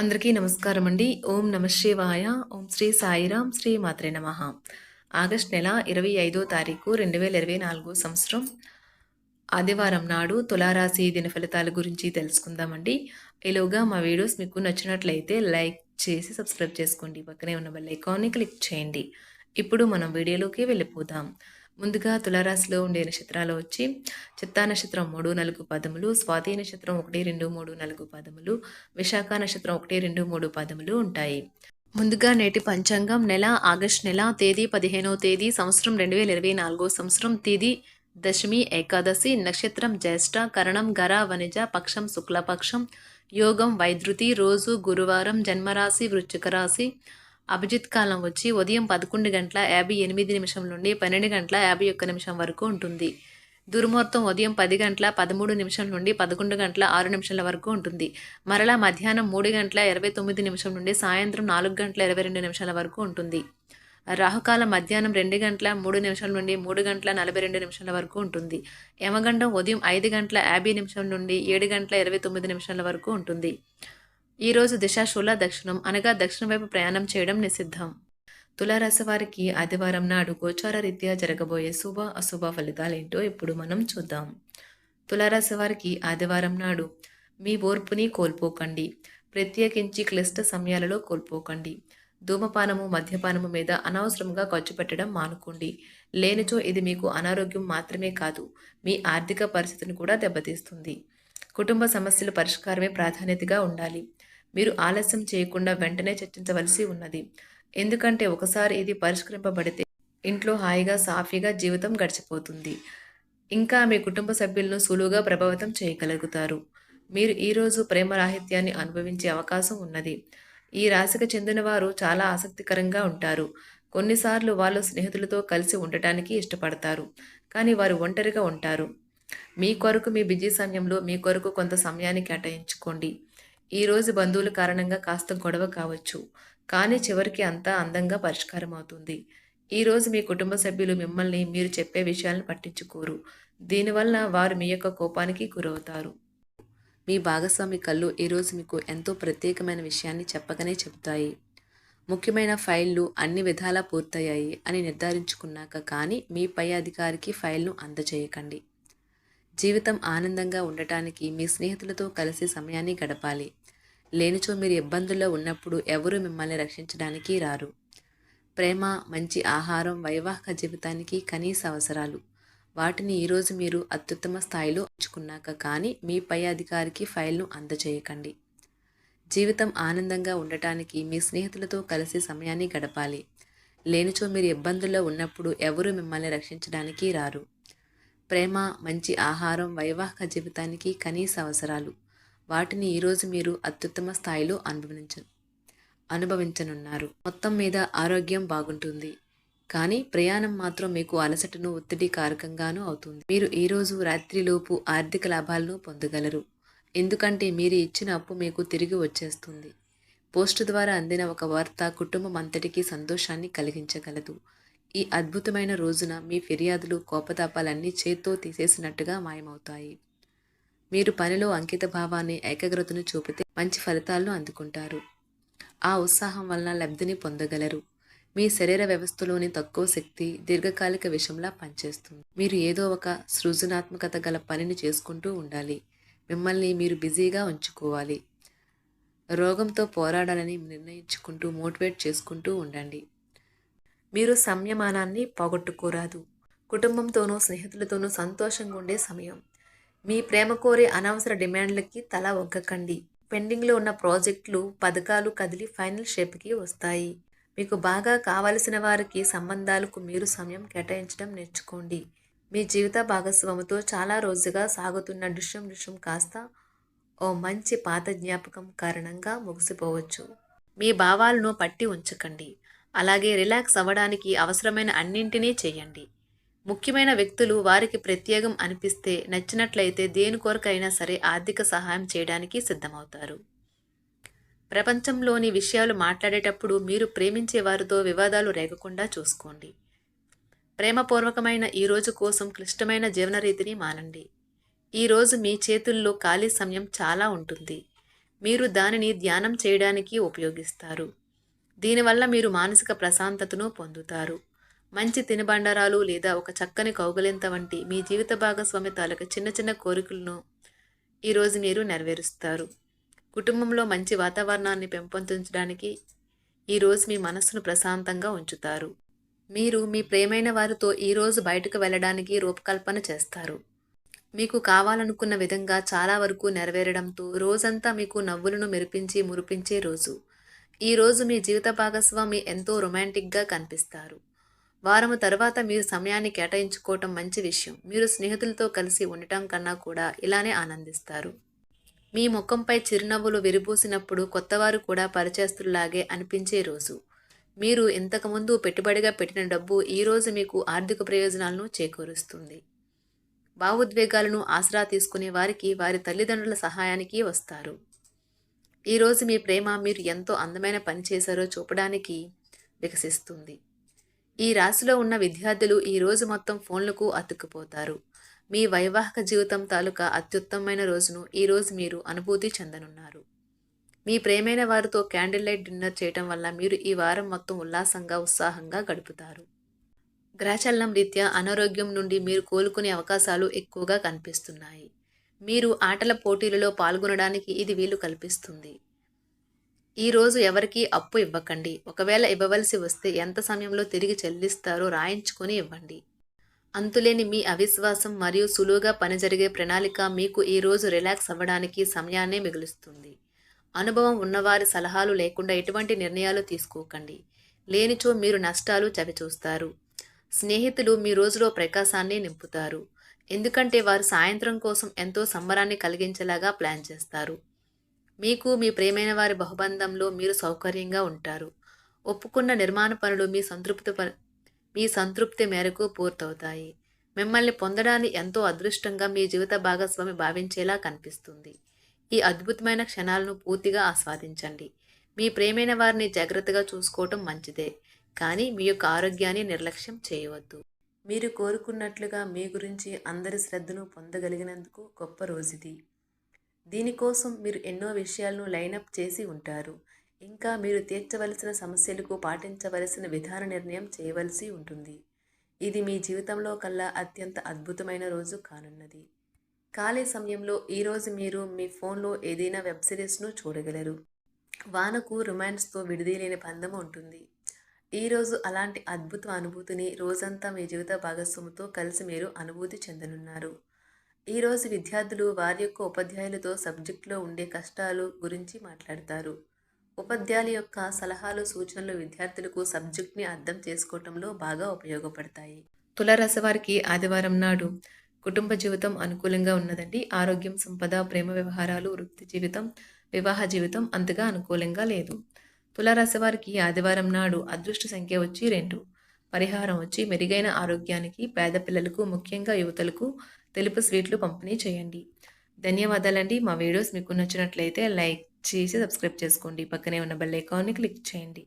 అందరికీ నమస్కారం అండి. ఓం నమః శివాయ. ఓం శ్రీ సాయిరాం. శ్రీ మాత్రే నమః. ఆగస్ట్ నెల 25వ తారీఖు 2024 సంవత్సరం ఆదివారం నాడు తులారాశి దిన ఫలితాల గురించి తెలుసుకుందామండి. ఈలోగా మా వీడియోస్ మీకు నచ్చినట్లయితే లైక్ చేసి సబ్స్క్రైబ్ చేసుకోండి. పక్కనే ఉన్న బెల్ ఐకాన్ని క్లిక్ చేయండి. ఇప్పుడు మనం వీడియోలోకి వెళ్ళిపోదాం. ముందుగా తులారాశిలో ఉండే నక్షత్రాలు వచ్చి చిత్తా నక్షత్రం 3, 4 పదములు, స్వాతి నక్షత్రం 1, 2, 3, 4 పదములు, విశాఖ నక్షత్రం 1, 2, 3 పదములు ఉంటాయి. ముందుగా నేటి పంచాంగం నెల ఆగస్ట్ నెల తేదీ 15వ తేదీ సంవత్సరం 2024 సంవత్సరం తేదీ దశమి ఏకాదశి నక్షత్రం జ్యేష్ఠ కరణం గర వనిజ పక్షం శుక్లపక్షం యోగం వైద్యుతి రోజు గురువారం జన్మరాశి వృశ్చిక రాశి అభిజిత్ కాలం వచ్చి ఉదయం 11 గంటల 58 నిమిషం నుండి 12 గంటల 51 నిమిషం వరకు ఉంటుంది. దుర్ముహూర్తం ఉదయం 10 గంటల 13 నిమిషం నుండి 11 గంటల 6 నిమిషాల వరకు ఉంటుంది. మరలా మధ్యాహ్నం 3 గంటల 29 నిమిషం నుండి సాయంత్రం 4 గంటల 22 నిమిషాల వరకు ఉంటుంది. రాహుకాలం మధ్యాహ్నం 2 గంటల 3 నిమిషాల నుండి 3 గంటల 42 నిమిషాల వరకు ఉంటుంది. యమగండం ఉదయం 5 గంటల 50 నిమిషం నుండి 7 గంటల 29 నిమిషాల వరకు ఉంటుంది. ఈరోజు దిశాశూల దక్షిణం అనగా దక్షిణం వైపు ప్రయాణం చేయడం నిషిద్ధం. తులారాశి వారికి ఆదివారం నాడు గోచార రీత్యా జరగబోయే శుభ అశుభ ఫలితాలేంటో ఇప్పుడు మనం చూద్దాం. తులారాశి వారికి ఆదివారం నాడు మీ ఓర్పుని కోల్పోకండి. ప్రత్యేకించి క్లిష్ట సమయాలలో కోల్పోకండి. ధూమపానము మద్యపానము మీద అనవసరంగా ఖర్చు పెట్టడం మానుకోండి. లేనిచో ఇది మీకు అనారోగ్యం మాత్రమే కాదు, మీ ఆర్థిక పరిస్థితిని కూడా దెబ్బతీస్తుంది. కుటుంబ సమస్యల పరిష్కారమే ప్రాధాన్యతగా ఉండాలి. మీరు ఆలస్యం చేయకుండా వెంటనే చర్చించవలసి ఉన్నది. ఎందుకంటే ఒకసారి ఇది పరిష్కరింపబడితే ఇంట్లో హాయిగా సాఫీగా జీవితం గడిచిపోతుంది. ఇంకా మీ కుటుంబ సభ్యులను సులువుగా ప్రభావితం చేయగలుగుతారు. మీరు ఈరోజు ప్రేమరాహిత్యాన్ని అనుభవించే అవకాశం ఉన్నది. ఈ రాశికి చెందిన వారు చాలా ఆసక్తికరంగా ఉంటారు. కొన్నిసార్లు వాళ్ళు స్నేహితులతో కలిసి ఉండటానికి ఇష్టపడతారు, కానీ వారు ఒంటరిగా ఉంటారు. మీ కొరకు మీ బిజీ సమయంలో మీ కొరకు కొంత సమయాన్ని కేటాయించుకోండి. ఈరోజు బంధువుల కారణంగా కాస్త గొడవ కావచ్చు, కానీ చివరికి అంతా అందంగా పరిష్కారం అవుతుంది. ఈరోజు మీ కుటుంబ సభ్యులు మిమ్మల్ని మీరు చెప్పే విషయాలను పట్టించుకోరు. దీనివల్ల వారు మీ యొక్క కోపానికి గురవుతారు. మీ భాగస్వామి కళ్ళు ఈరోజు మీకు ఎంతో ప్రత్యేకమైన విషయాన్ని చెప్పకనే చెబుతాయి. ముఖ్యమైన ఫైళ్లు అన్ని విధాలా పూర్తయ్యాయి అని నిర్ధారించుకున్నాక కానీ మీ పై అధికారికి ఫైల్ను అందజేయకండి. జీవితం ఆనందంగా ఉండటానికి మీ స్నేహితులతో కలిసి సమయాన్ని గడపాలి. లేనిచో మీరు ఇబ్బందుల్లో ఉన్నప్పుడు ఎవరూ మిమ్మల్ని రక్షించడానికి రారు. ప్రేమ, మంచి ఆహారం వైవాహిక జీవితానికి కనీస అవసరాలు. వాటిని ఈరోజు మీరు అత్యుత్తమ స్థాయిలో ఉంచుకున్నాక కానీ మీ పై అధికారికి ఫైల్ను అందజేయకండి. జీవితం ఆనందంగా ఉండటానికి మీ స్నేహితులతో కలిసి సమయాన్ని గడపాలి. లేనిచో మీరు ఇబ్బందుల్లో ఉన్నప్పుడు ఎవరూ మిమ్మల్ని రక్షించడానికి రారు. ప్రేమ, మంచి ఆహారం వైవాహిక జీవితానికి కనీస అవసరాలు. వాటిని ఈరోజు మీరు అత్యుత్తమ స్థాయిలో అనుభవించనున్నారు. మొత్తం మీద ఆరోగ్యం బాగుంటుంది, కానీ ప్రయాణం మాత్రం మీకు అలసటను ఒత్తిడి కారకంగానూ అవుతుంది. మీరు ఈరోజు రాత్రిలోపు ఆర్థిక లాభాలను పొందగలరు, ఎందుకంటే మీరు ఇచ్చిన అప్పు మీకు తిరిగి వచ్చేస్తుంది. పోస్టు ద్వారా అందిన ఒక వార్త కుటుంబం అంతటికీ సంతోషాన్ని కలిగించగలదు. ఈ అద్భుతమైన రోజున మీ ఫిర్యాదులు, కోపతాపాలన్నీ చేత్తో తీసేసినట్టుగా మాయమవుతాయి. మీరు పనిలో అంకిత భావాన్ని, ఏకాగ్రతను చూపితే మంచి ఫలితాలను అందుకుంటారు. ఆ ఉత్సాహం వలన లబ్ధిని పొందగలరు. మీ శరీర వ్యవస్థలోని తక్కువ శక్తి దీర్ఘకాలిక విషంలా పనిచేస్తుంది. మీరు ఏదో ఒక సృజనాత్మకత గల పనిని చేసుకుంటూ ఉండాలి. మిమ్మల్ని మీరు బిజీగా ఉంచుకోవాలి. రోగంతో పోరాడాలని నిర్ణయించుకుంటూ మోటివేట్ చేసుకుంటూ ఉండండి. మీరు సంయమనాన్ని పోగొట్టుకోరాదు. కుటుంబంతోనూ స్నేహితులతోనూ సంతోషంగా ఉండే సమయం. మీ ప్రేమ కోరే అనవసర డిమాండ్లకి తల ఒగ్గకండి. పెండింగ్లో ఉన్న ప్రాజెక్టులు, పథకాలు కదిలి ఫైనల్ షేప్కి వస్తాయి. మీకు బాగా కావలసిన వారికి సంబంధాలకు మీరు సమయం కేటాయించడం నేర్చుకోండి. మీ జీవిత భాగస్వామితో చాలా రోజుగా సాగుతున్న డిష్యం కాస్త ఓ మంచి పాత జ్ఞాపకం కారణంగా ముగిసిపోవచ్చు. మీ భావాలను పట్టి ఉంచకండి. అలాగే రిలాక్స్ అవ్వడానికి అవసరమైన అన్నింటినీ చేయండి. ముఖ్యమైన వ్యక్తులు వారికి ప్రత్యేకం అనిపిస్తే, నచ్చినట్లయితే దేని కొరకైనా సరే ఆర్థిక సహాయం చేయడానికి సిద్ధమవుతారు. ప్రపంచంలోని విషయాలు మాట్లాడేటప్పుడు మీరు ప్రేమించే వారితో వివాదాలు రేగకుండా చూసుకోండి. ప్రేమపూర్వకమైన ఈ రోజు కోసం క్లిష్టమైన జీవన రీతిని మానండి. ఈరోజు మీ చేతుల్లో ఖాళీ సమయం చాలా ఉంటుంది. మీరు దానిని ధ్యానం చేయడానికి ఉపయోగిస్తారు. దీనివల్ల మీరు మానసిక ప్రశాంతతను పొందుతారు. మంచి తినుబండారాలు లేదా ఒక చక్కని కౌగిలింత వంటి మీ జీవిత భాగస్వామి తాలూకా చిన్న చిన్న కోరికలను ఈరోజు మీరు నెరవేరుస్తారు. కుటుంబంలో మంచి వాతావరణాన్ని పెంపొందించడానికి ఈరోజు మీ మనస్సును ప్రశాంతంగా ఉంచుతారు. మీరు మీ ప్రియమైన వారితో ఈరోజు బయటకు వెళ్ళడానికి రూపకల్పన చేస్తారు. మీకు కావాలనుకున్న విధంగా చాలా వరకు నెరవేరడంతో రోజంతా మీకు నవ్వులను మురిపించే రోజు. ఈరోజు మీ జీవిత భాగస్వామి ఎంతో రొమాంటిక్గా కనిపిస్తారు. వారము తర్వాత మీరు సమయాన్ని కేటాయించుకోవటం మంచి విషయం. మీరు స్నేహితులతో కలిసి ఉండటం కన్నా కూడా ఇలానే ఆనందిస్తారు. మీ ముఖంపై చిరునవ్వులు విరిబూసినప్పుడు కొత్తవారు కూడా పరిచయస్తుల్లాగే అనిపించే రోజు. మీరు ఇంతకుముందు పెట్టుబడిగా పెట్టిన డబ్బు ఈరోజు మీకు ఆర్థిక ప్రయోజనాలను చేకూరుస్తుంది. భావోద్వేగాలను ఆసరా తీసుకునే వారికి వారి తల్లిదండ్రుల సహాయానికి వస్తారు. ఈరోజు మీ ప్రేమ మీరు ఎంతో అందమైన పని చేశారో చూపడానికి వికసిస్తుంది. ఈ రాశిలో ఉన్న విద్యార్థులు ఈరోజు మొత్తం ఫోన్లకు అతుక్కుపోతారు. మీ వైవాహిక జీవితం తాలూకా అత్యుత్తమమైన రోజును ఈరోజు మీరు అనుభూతి చెందనున్నారు. మీ ప్రేమైన వారితో క్యాండిల్ లైట్ డిన్నర్ చేయటం వల్ల మీరు ఈ వారం మొత్తం ఉత్సాహంగా గడుపుతారు. గ్రహచలనం రీత్యా అనారోగ్యం నుండి మీరు కోలుకునే అవకాశాలు ఎక్కువగా కనిపిస్తున్నాయి. మీరు ఆటల పోటీలలో పాల్గొనడానికి ఇది వీలు కల్పిస్తుంది. ఈరోజు ఎవరికీ అప్పు ఇవ్వకండి. ఒకవేళ ఇవ్వవలసి వస్తే ఎంత సమయంలో తిరిగి చెల్లిస్తారో రాయించుకొని ఇవ్వండి. అంతులేని మీ అవిశ్వాసం మరియు సులువుగా పని జరిగే ప్రణాళిక మీకు ఈరోజు రిలాక్స్ అవ్వడానికి సమయాన్నే మిగులుస్తుంది. అనుభవం ఉన్నవారి సలహాలు లేకుండా ఎటువంటి నిర్ణయాలు తీసుకోకండి. లేనిచో మీరు నష్టాలు చవిచూస్తారు. స్నేహితులు మీ రోజులో ప్రకాశాన్ని నింపుతారు. ఎందుకంటే వారు సాయంత్రం కోసం ఎంతో సంబరాన్ని కలిగించేలాగా ప్లాన్ చేస్తారు. మీకు మీ ప్రియమైన వారి బహుబంధంలో మీరు సౌకర్యంగా ఉంటారు. ఒప్పుకున్న నిర్మాణ పనులు మీ సంతృప్తి మేరకు పూర్తవుతాయి. మిమ్మల్ని పొందడాన్ని ఎంతో అదృష్టంగా మీ జీవిత భాగస్వామి భావించేలా కనిపిస్తుంది. ఈ అద్భుతమైన క్షణాలను పూర్తిగా ఆస్వాదించండి. మీ ప్రియమైన వారిని జాగ్రత్తగా చూసుకోవటం మంచిదే, కానీ మీ యొక్క ఆరోగ్యాన్ని నిర్లక్ష్యం చేయవద్దు. మీరు కోరుకున్నట్లుగా మీ గురించి అందరి శ్రద్ధను పొందగలిగినందుకు గొప్ప రోజుది. దీనికోసం మీరు ఎన్నో విషయాలను లైనప్ చేసి ఉంటారు. ఇంకా మీరు తీర్చవలసిన సమస్యలకు పాటించవలసిన విధాన నిర్ణయం చేయవలసి ఉంటుంది. ఇది మీ జీవితంలో కల్లా అత్యంత అద్భుతమైన రోజు కానున్నది. ఖాళీ సమయంలో ఈరోజు మీరు మీ ఫోన్లో ఏదైనా వెబ్ సిరీస్ను చూడగలరు. వానకు రొమాన్స్తో విడిదీలేని బంధం ఉంటుంది. ఈరోజు అలాంటి అద్భుత అనుభూతిని రోజంతా మీ జీవిత భాగస్వామితో కలిసి మీరు అనుభూతి చెందనున్నారు. ఈరోజు విద్యార్థులు వారి యొక్క ఉపాధ్యాయులతో సబ్జెక్టులో ఉండే కష్టాలు గురించి మాట్లాడతారు. ఉపాధ్యాయుల యొక్క సలహాలు సూచనలు విద్యార్థులకు సబ్జెక్ట్ని అర్థం చేసుకోవటంలో బాగా ఉపయోగపడతాయి. తులారాశి వారికి ఆదివారం నాడు కుటుంబ జీవితం అనుకూలంగా ఉన్నదండి. ఆరోగ్యం, సంపద, ప్రేమ వ్యవహారాలు, వృత్తి జీవితం, వివాహ జీవితం అంతగా అనుకూలంగా లేదు. తులారాశి వారికి ఆదివారం నాడు అదృష్ట సంఖ్య వచ్చి 2. పరిహారం వచ్చి మెరుగైన ఆరోగ్యానికి పేద పిల్లలకు, ముఖ్యంగా యువతలకు తెలుపు స్వీట్లు పంపిణీ చేయండి. ధన్యవాదాలండి. మా వీడియోస్ మీకు నచ్చినట్లయితే లైక్ చేసి సబ్స్క్రైబ్ చేసుకోండి. పక్కనే ఉన్న బెల్ ఐకాన్ని క్లిక్ చేయండి.